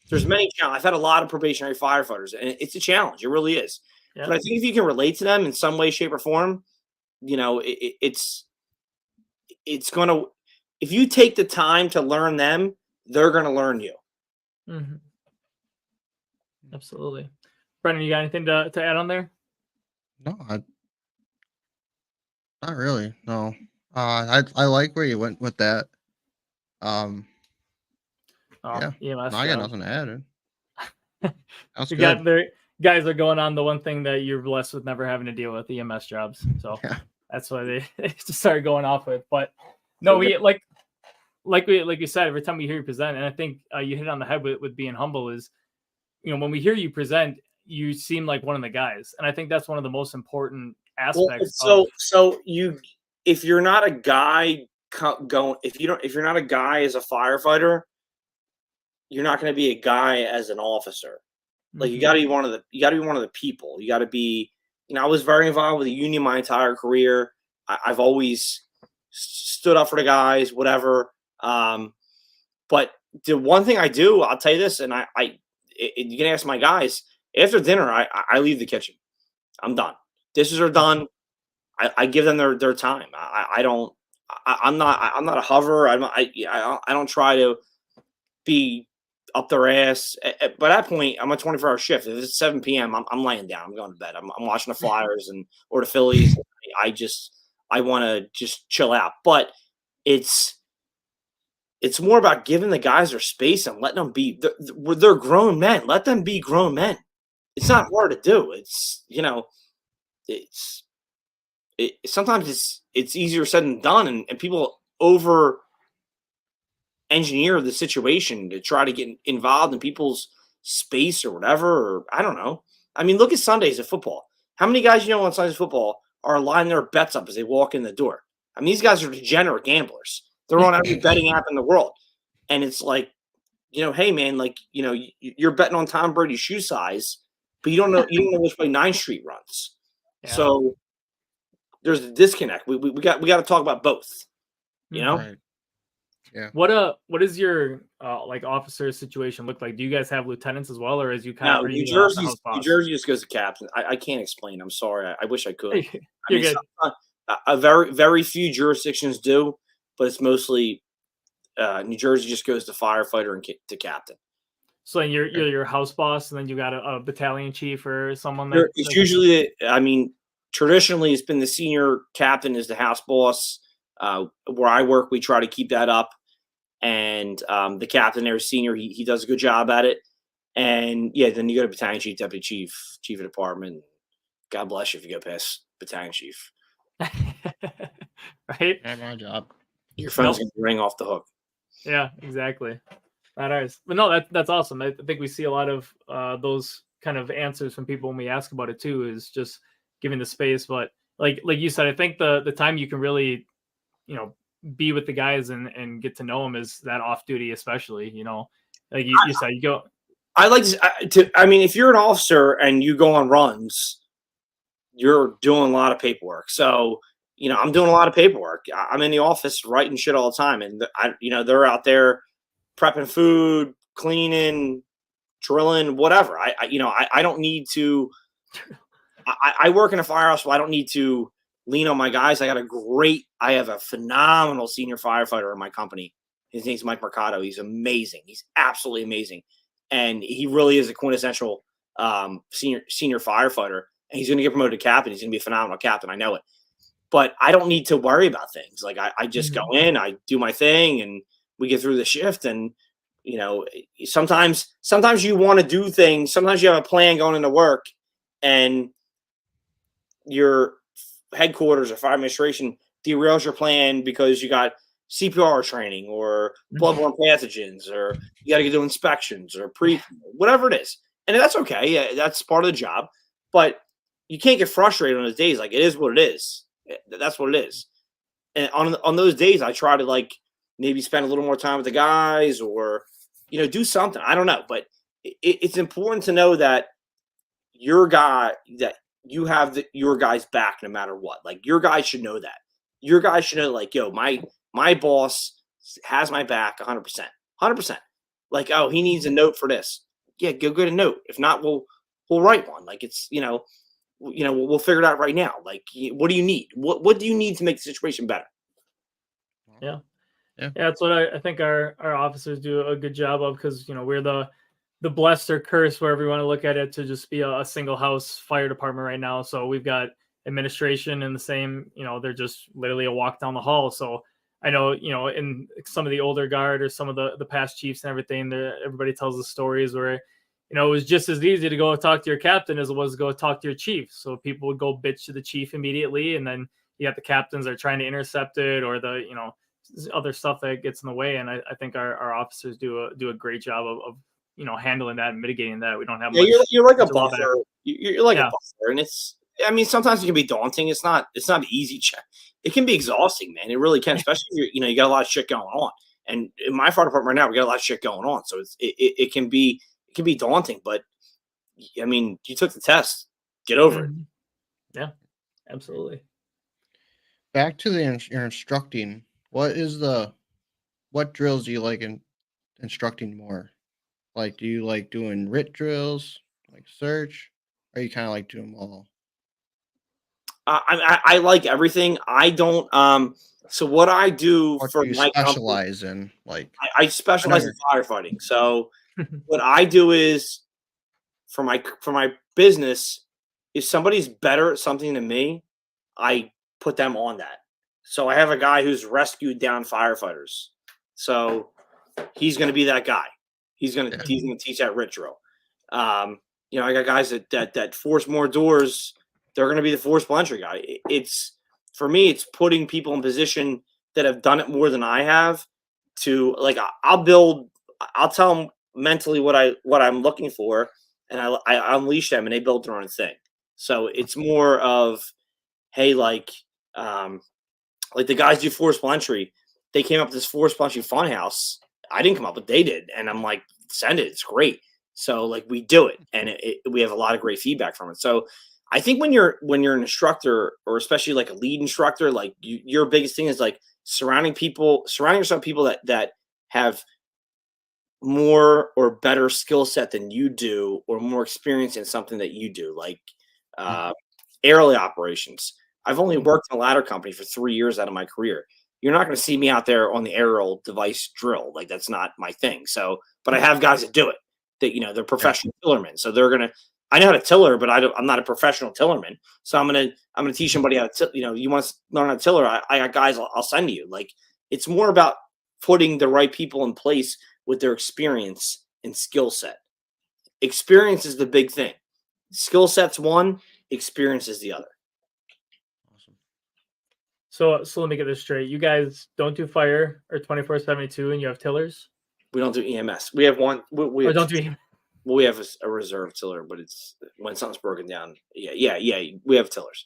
There's many challenges. I've had a lot of probationary firefighters, and it's a challenge. It really is. Yep. But I think if you can relate to them in some way, shape, or form, it's gonna. If you take the time to learn them, they're gonna learn you. Mhm. Absolutely. Brendan, you got anything to add on there? no, not really. No. I like where you went with that. Um, Oh, yeah. EMS No, I got job. nothing to add. That's You good. got there. Guys are going on the one thing that you're blessed with never having to deal with EMS jobs. So Yeah. that's why they just started going off with. But no, we like you said, every time we hear you present, and I think you hit on the head with being humble is, when we hear you present, you seem like one of the guys, and I think that's one of the most important Well, aspects of. if you're not a guy if you're not a guy as a firefighter, you're not going to be a guy as an officer. Like you Mhm. got to be one of the people. You got to be. I was very involved with the union my entire career. I've always stood up for the guys, whatever. But the one thing I do, I'll tell you this, and you can ask my guys after dinner. I leave the kitchen. I'm done. Dishes are done. I give them their time. I don't. I'm not a hover. I don't try to be up their ass. By that point, I'm a 24-hour shift. If it's 7 p.m., I'm laying down. I'm going to bed. I'm watching the Flyers or the Phillies. I want to just chill out. But it's more about giving the guys their space and letting them be. They're grown men. Let them be grown men. It's not hard to do. Sometimes it's easier said than done, and people over engineer the situation to try to get involved in people's space or whatever. Or I don't know. I mean, look at Sundays at football. How many guys on Sundays football are lining their bets up as they walk in the door? I mean, these guys are degenerate gamblers. They're on every betting app in the world, and it's like, hey man, like you're betting on Tom Brady's shoe size, but you don't know which way 9th Street runs. Yeah. So there's a disconnect. We got to talk about both. Right. Yeah. What is your like officer situation look like? Do you guys have lieutenants as well, or is you kind No, of New Jersey just goes to captain. I can't explain. I'm sorry. I wish I could. You're good. A very very few jurisdictions do, but it's mostly New Jersey just goes to firefighter and to captain. So then you're your house boss, and then you got a battalion chief or someone It's usually, traditionally it's been the senior captain is the house boss. Where I work, we try to keep that up, and the captain there is senior. He does a good job at it, and yeah, then you go to battalion chief, deputy chief, chief of department. God bless you if you go past battalion chief. Right? Not my job. Your phone's going to ring off the hook. Yeah, exactly. Not ours. But no, that's awesome. I think we see a lot of those kind of answers from people when we ask about it too, is just giving the space. But like you said, I think the time you can really, be with the guys and get to know them is that off duty, especially, like you said, you go. I like to, I mean, if you're an officer and you go on runs, you're doing a lot of paperwork. So, I'm doing a lot of paperwork. I'm in the office writing shit all the time. And they're out there prepping food, cleaning, drilling, whatever. I don't need to, I work in a firehouse, so I don't need to lean on my guys. I have a phenomenal senior firefighter in my company. His name's Mike Mercado. He's amazing. He's absolutely amazing. And he really is a quintessential senior firefighter, and he's going to get promoted to captain. He's going to be a phenomenal captain. I know it. But I don't need to worry about things. Like I just go in, I do my thing, and we get through the shift. And sometimes you want to do things. Sometimes you have a plan going into work, and your headquarters or fire administration derails your plan because you got CPR training or bloodborne pathogens, or you got to do inspections or whatever it is. And that's okay. Yeah, that's part of the job. But you can't get frustrated on those days. Like, it is what it is. That's what it is. And on those days, I try to like maybe spend a little more time with the guys, or do something. I don't know, but it's important to know that your guy's back no matter what. Like, your guys should know that. Your guys should know, like, yo, my boss has my back 100%. 100%. Like, oh, he needs a note for this. Yeah, go get a note. If not, we'll write one. Like, it's we'll figure it out right now. Like, what do you need? What do you need to make the situation better? Yeah. That's what I think our officers do a good job of, because we're the blessed or cursed, wherever you want to look at it, to just be a single house fire department right now. So we've got administration in the same, they're just literally a walk down the hall. So I know, in some of the older guard or some of the past chiefs and everything, everybody tells the stories where it was just as easy to go talk to your captain as it was to go talk to your chief. So people would go bitch to the chief immediately, and then you got the captains that are trying to intercept it, or the other stuff that gets in the way. And I think our officers do a great job of handling that and mitigating that. We don't have much. You're like a buffer. You're like a buffer, and sometimes it can be daunting. It's not an easy check. It can be exhausting, man. It really can, especially if you got a lot of shit going on. And in my fire department right now, we got a lot of shit going on, so it can be daunting. But I mean, you took the test. Get over it. Yeah, absolutely. Back to your instructing. What drills do you like instructing more? Like, do you like doing RIT drills, like search, or you kind of like doing them all? I like everything. I don't. So what I do What for do you my specialize company, in? Like, I specialize in firefighting. So what I do is, for my business, if somebody's better at something than me, I put them on that. So I have a guy who's rescued down firefighters. So he's going to be that guy. He's going to teach that RIT drill. I got guys that force more doors. They're going to be the force entry guy. For me, it's putting people in position that have done it more than I have. To, like, I'll tell them mentally what I'm looking for, and I unleash them, and they build their own thing. So it's more of, hey, like the guys do force entry. They came up with this force entry fun house. I didn't come up with it, they did, and I'm like, send it. It's great. So, like, we do it, and we have a lot of great feedback from it. So I think when you're an instructor, or especially like a lead instructor, like, your biggest thing is like surrounding yourself with people that have more or better skill set than you do, or more experience in something that you do, like aerial operations. I've only worked in a ladder company for 3 years out of my career. You're not going to see me out there on the aerial device drill. Like, that's not my thing. So, but I have guys that do it, that, they're professional tillermen. So I know how to tiller, but I'm not a professional tillerman. So I'm going to teach somebody how to, you want to learn how to tiller. I got guys I'll send to you. Like, it's more about putting the right people in place with their experience and skill set. Experience is the big thing. Skill set's one, experience is the other. So let me get this straight. You guys don't do fire or 24/72, and you have tillers? We don't do EMS. We have one. We don't do EMS. Well, we have a reserve tiller, but it's when something's broken down. Yeah. We have tillers.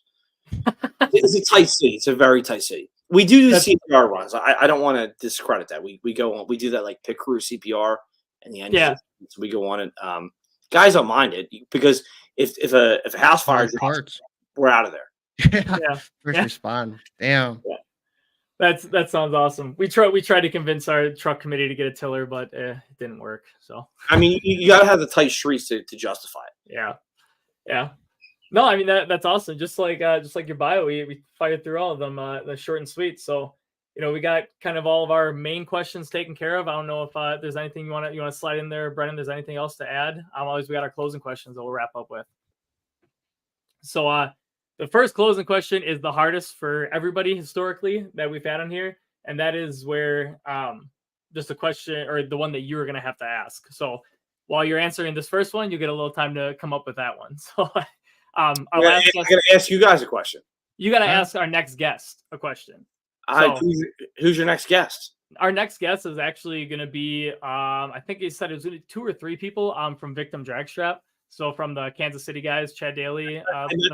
It's a tight city. It's a very tight city. We do CPR runs. I don't want to discredit that. We go on. We do that, like, pit crew CPR and the engine. Yeah. So we go on it. Guys don't mind it, because if a house fire drops, we're out of there. Yeah. First respond. Damn. Yeah. That sounds awesome. We tried to convince our truck committee to get a tiller, but it didn't work. So I mean, you got to have the tight streets to justify it. Yeah. No, I mean that's awesome. Just like your bio, we fired through all of them, the short and sweet. So we got kind of all of our main questions taken care of. I don't know if there's anything you want to slide in there, Brennan. There's anything else to add? Always we got our closing questions that we'll wrap up with. So the first closing question is the hardest for everybody historically that we've had on here, and that is where just a question or the one that you're going to have to ask. So while you're answering this first one, you get a little time to come up with that one. So I'm going to ask you guys a question. You got to ask our next guest a question. Who's your next guest? Our next guest is actually going to be, I think he said it was 2 or 3 people from Victim Dragstrap. So from the Kansas City guys, Chad Daly.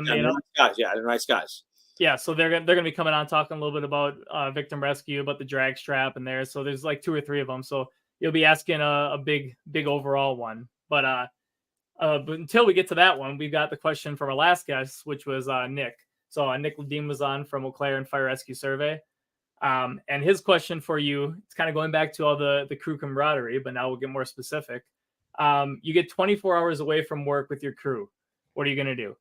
They're nice guys. Yeah, they're nice guys. Yeah, so they're going to be coming on talking a little bit about victim rescue, about the drag strap in there. So there's like 2 or 3 of them. So you'll be asking a big overall one. But until we get to that one, we've got the question from our last guest, which was Nick. So Nick Ledeen was on from Eau Claire and Fire Rescue Survey. And his question for you, it's kind of going back to all the crew camaraderie, but now we'll get more specific. You get 24 hours away from work with your crew. What are you going to do?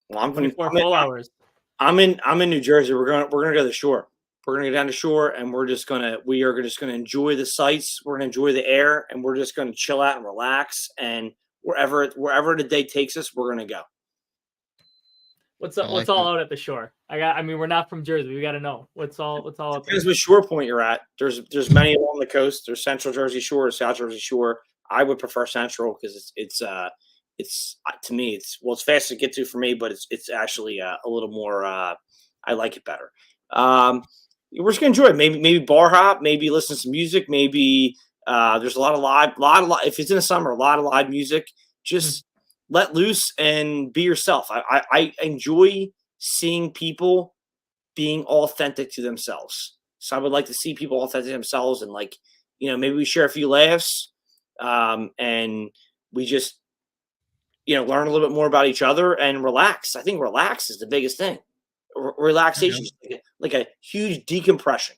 Well, I'm 24 full hours. I'm in New Jersey. We're gonna go to the shore. We're gonna go down to shore, and we are just gonna enjoy the sights. We're gonna enjoy the air, and we're just gonna chill out and relax. And wherever the day takes us, we're gonna go. What's all out at the shore? We're not from Jersey. We got to know what's all up there. Depends what shore point you're at. There's many along the coast. There's Central Jersey Shore, South Jersey Shore. I would prefer Central because it's to me it's fast to get to for me, but it's actually a little more. I like it better. We're just gonna enjoy it. Maybe bar hop. Maybe listen to some music. Maybe there's a lot of live. If it's in the summer, a lot of live music. Just let loose and be yourself. I enjoy seeing people being authentic to themselves. So I would like to see people authentic to themselves and maybe we share a few laughs and we just, learn a little bit more about each other and relax. I think relax is the biggest thing. Relaxation is like a huge decompression.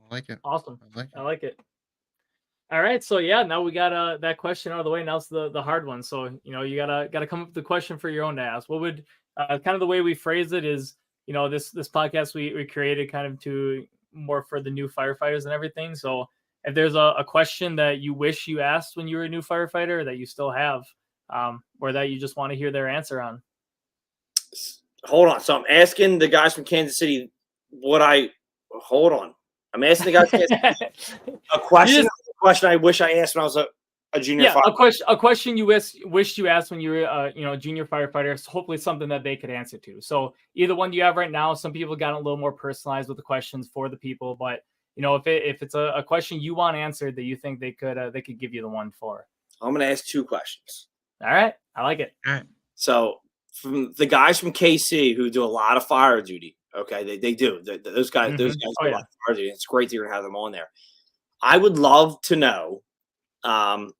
I like it. Awesome. I like it. All right, so yeah, now we got that question out of the way. Now it's the hard one. So you gotta come up with the question for your own to ask. What would kind of the way we phrase it is, this podcast we created kind of to more for the new firefighters and everything. So if there's a question that you wish you asked when you were a new firefighter that you still have, or that you just want to hear their answer on. Hold on. So I'm asking the guys from Kansas City hold on. I'm asking the guys a question. A question I wish I asked when I was a junior firefighter. A question you wished you asked when you were a junior firefighter. Hopefully something that they could answer to. So either one you have right now. Some people got a little more personalized with the questions for the people, but if it's a question you want answered that you think they could give you the one for. I'm going to ask 2 questions. All right, I like it. All right. So from the guys from KC who do a lot of fire duty. Okay, they do. Those guys do a lot of fire duty. It's great that you're going to have them on there. I would love to know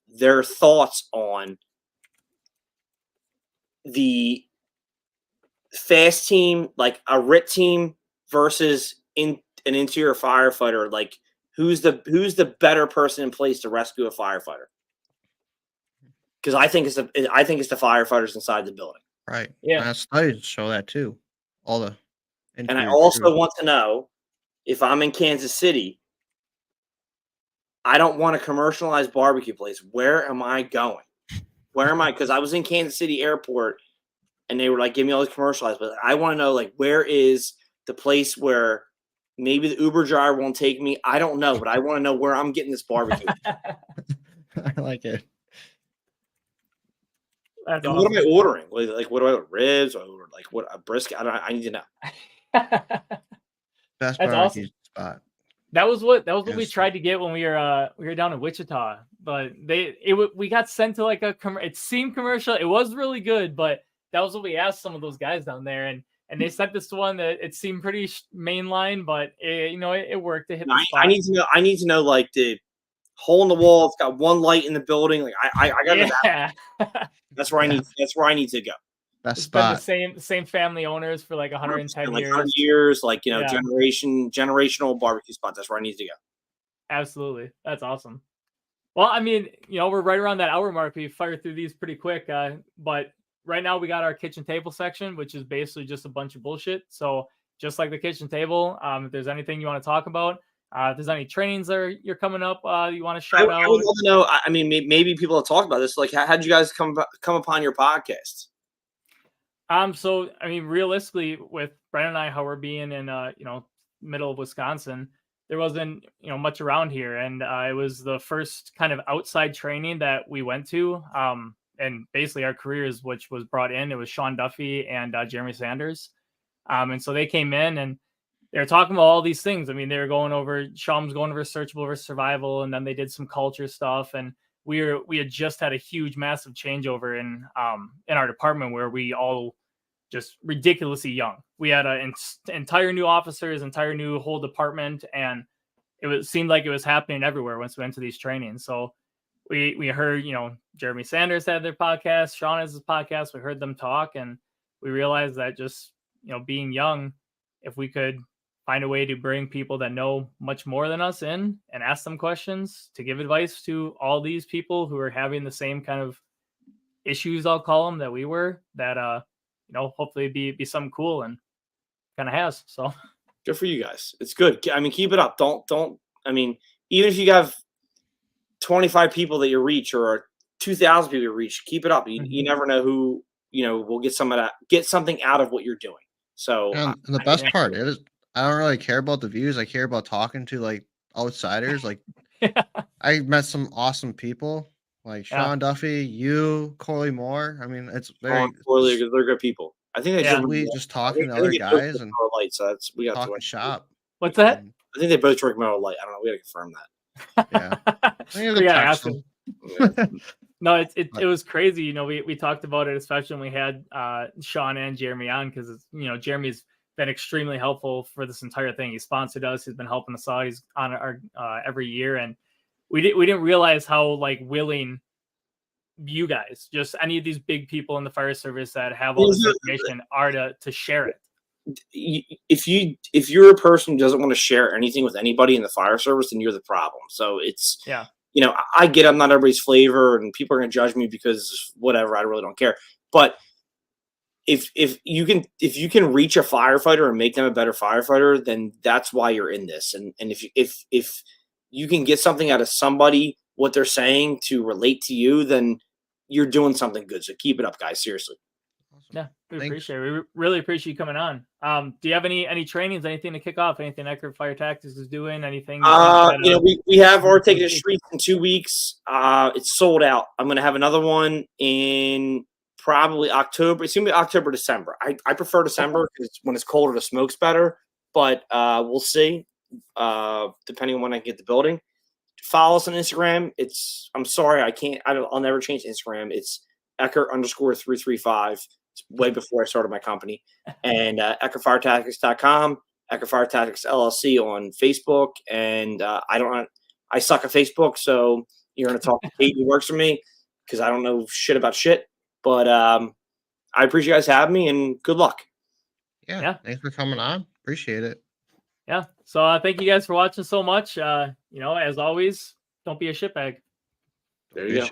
their thoughts on the fast team, like a RIT team versus an interior firefighter. Like who's the better person in place to rescue a firefighter? Because I think it's the firefighters inside the building. Right. Yeah. Studies show that too. And I also want to know if I'm in Kansas City. I don't want a commercialized barbecue place. Where am I going? Where am I? Because I was in Kansas City Airport, and they were like, "Give me all these commercialized." But I want to know, where is the place where maybe the Uber driver won't take me? I don't know, but I want to know where I'm getting this barbecue. I like it. That's awesome. Awesome. What am I ordering? What do I order? Ribs? Or what a brisket? I need to know. Best That's barbecue awesome. spot. That was what we tried to get when we were down in Wichita, but we got sent to it seemed commercial. It was really good, but that was what we asked some of those guys down there, and they sent this one that it seemed pretty mainline, but it worked. It hit the spot. I need to know the hole in the wall. It's got one light in the building. I got to know that. That's where I need. That's where I need to go. Best It's spot. been the same family owners for 110 years. 100 years, generational barbecue spot. That's where I need to go. Absolutely. That's awesome. Well, we're right around that hour mark. We fired through these pretty quick. But right now we got our kitchen table section, which is basically just a bunch of bullshit. So just like the kitchen table. If there's anything you want to talk about, if there's any trainings that you're coming up, you want to shout out. I would love to know. I mean, maybe people have talked about this. Like, how did you guys come upon your podcast? So I mean, realistically, with Brandon and I, how we're being in middle of Wisconsin, there wasn't much around here, and it was the first kind of outside training that we went to. And basically our careers, which was brought in, it was Sean Duffy and Jeremy Sanders, and so they came in and they were talking about all these things. I mean, they were going over, Sean was going over searchable versus survival, and then they did some culture stuff, and we had just had a huge, massive changeover in our department where we all just ridiculously young. We had an entire new officers, entire new whole department, and seemed like it was happening everywhere once we went to these trainings. So we heard, Jeremy Sanders had their podcast, Sean has his podcast. We heard them talk, and we realized that just, being young, if we could find a way to bring people that know much more than us in and ask them questions to give advice to all these people who are having the same kind of issues, I'll call them, that we were, that, hopefully be something cool, and kind of has. So good for you guys. It's good. I mean, keep it up. Don't, I mean, even if you have 25 people that you reach or 2,000 people you reach, keep it up. You never know who, will get something out of what you're doing. So, and the best part is, I don't really care about the views. I care about talking to like outsiders. Like, I met some awesome people like Sean Duffy, you, Corey Moore. I mean, it's very they're good people. I think we just talking to other guys and Light, so we got talking shop. What's that? I think they both drink Miller Light. I don't know. We got to confirm that. Yeah. No, it was crazy. We talked about it, especially when we had Sean and Jeremy on, because Jeremy's been extremely helpful for this entire thing. He sponsored us. He's been helping us out. He's on our every year, and we didn't realize how willing you guys, just any of these big people in the fire service that have all this information, are to share it. If you're a person who doesn't want to share anything with anybody in the fire service, then you're the problem. So it's I get I'm not everybody's flavor, and people are going to judge me because whatever. I really don't care. But if you can reach a firefighter and make them a better firefighter, then that's why you're in this. And if you can get something out of somebody, what they're saying, to relate to you, then you're doing something good. So keep it up, guys. Seriously. Yeah, we appreciate it. We really appreciate you coming on. Do you have any trainings, anything to kick off? Anything Eckert Fire Tactics is doing? Anything? We have our Taking the Streets in 2 weeks. It's sold out. I'm going to have another one in probably October. It's going to be October, December. I prefer December because when it's colder, the smoke's better. But we'll see, depending on when I get the building. Follow us on Instagram. I'm sorry, I can't. I'll never change Instagram. It's Eckert_335. It's way before I started my company. And EckertFireTactics.com, Eckert Fire Tactics LLC on Facebook. And I suck at Facebook, so you're going to talk to Kate who works for me because I don't know shit about shit. But I appreciate you guys having me, and good luck. Yeah. Thanks for coming on. Appreciate it. Yeah. So thank you guys for watching so much. As always, don't be a shitbag. There you go.